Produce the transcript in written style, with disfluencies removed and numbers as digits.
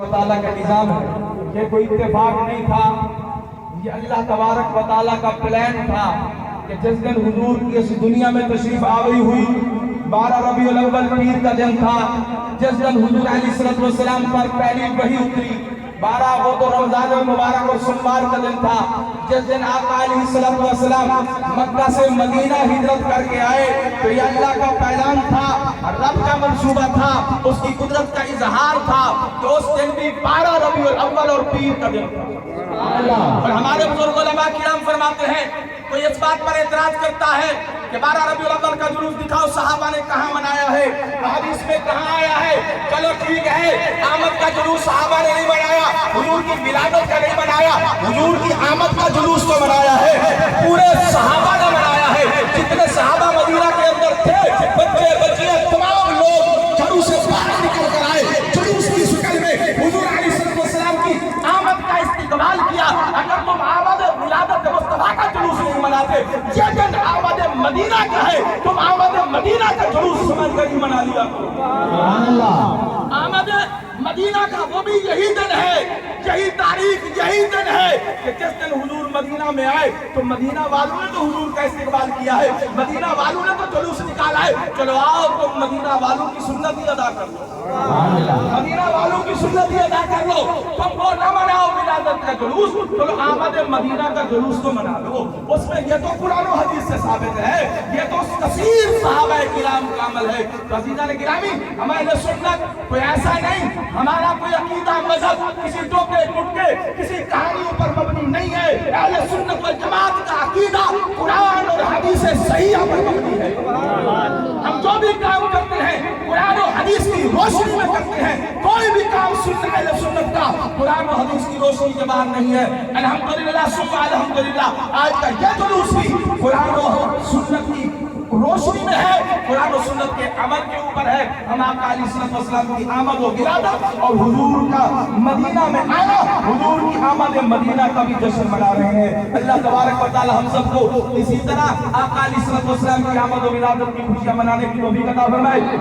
تعالیٰ کا نظام ہے، یہ کوئی اتفاق نہیں تھا، یہ اللہ تبارک و تعالیٰ کا پلان تھا کہ جس دن حضور کی اس دنیا میں تشریف آوری ہوئی 12 ربیع الاول پیر کا دن تھا، جس دن حضور علیہ السلام پر پہلی وحی اتری 12 وہ تو رمضان المبارک اور سوموار کا دن تھا، جس دن آقا علیہ السلام مکہ سے مدینہ ہجرت کر کے آئے تو یہ اللہ کا پیغام تھا، رب کا منصوبہ تھا، اس کی قدرت کا اظہار تھا تو اس دن بھی 12 ربیع الاول اور پیر کا دن تھا۔ اور ہمارے بزرگ علماء کرام فرماتے ہیں کوئی اس بات پر اعتراض کرتا ہے کہ 12 ربیع الاول کا جلوس دکھاؤ، صحابہ نے کہاں منایا ہے، حدیث میں کہاں آیا ہے؟ چلو ٹھیک ہے، آمد کا جلوس صحابہ نے نہیں منایا، حضور کی ولادت کا نہیں منایا، حضور کی آمد کا جلوس تو منایا ہے، پورے صحابہ نے منایا ہے، جتنے صحابہ مدینہ کے اندر تھے، بچے بچیاں تمام لوگ گھروں سے باہر نکل کر آئے، جلوس کی شکل میں حضور علیہ السلام کی آمد کا استقبال کیا۔ اگر تم آمد ولادت مصطفیٰ کا جلوس نہیں مناتے، یہ دن آمد مدینہ کا ہے، تم آمد مدینہ کا جلوس سمجھ کر ہی منا لیا کرو۔ آمد مدینہ کا وہ بھی یہی دن ہے، یہی تاریخ، یہی دن ہے کہ جس دن حضور مدینہ میں آئے تو مدینہ والوں نے تو حضور کا استقبال کیا ہے، مدینہ والوں نے تو جلوس نکالا ہے، چلو آؤ تم مدینہ والوں کی سنت ہی ادا کر لو، مدینہ والوں کی سنت ہی ادا کر لو، تم وہ نہ مناؤ ولادت کا جلوس، چلو آمد مدینہ کا جلوس تو منا لو۔ اس میں یہ تو قرآن و حدیث سے ثابت ہے، یہ تو کثیر صحابہ کرام کا عمل ہے۔ تو عزیزان گرامی، ہمارے سنت کوئی ایسا نہیں، ہمارا کوئی عقیدہ مذہب کسی ٹوکے ٹوٹکے کسی کہانیوں پر مبنی نہیں ہے، اہل سنت والجماعت کا عقیدہ قرآن اور حدیث صحیحہ پر مبنی ہے۔ ہم جو بھی کام کرتے ہیں قرآن و حدیث کی روشنی میں کرتے ہیں، کوئی بھی کام سنت اہل سنت کا قرآن و حدیث کی روشنی کے باہر نہیں ہے۔ الحمدللہ ثم الحمدللہ آج کا یہ جلوس بھی قرآن و سنت کی روشنی میں ہے، قرآن و سنت کے عمل کے اوپر ہے۔ ہم آقا علیہ السلام کی آمد و ولادت اور حضور کا مدینہ میں آنا، حضور کی آمد مدینہ کا بھی جشن منا رہے ہیں۔ اللہ تبارک و تعالی ہم سب کو اسی طرح آقا علیہ السلام کی آمد و ولادت کی خوشیاں منانے کی توفیق عطا فرمائے۔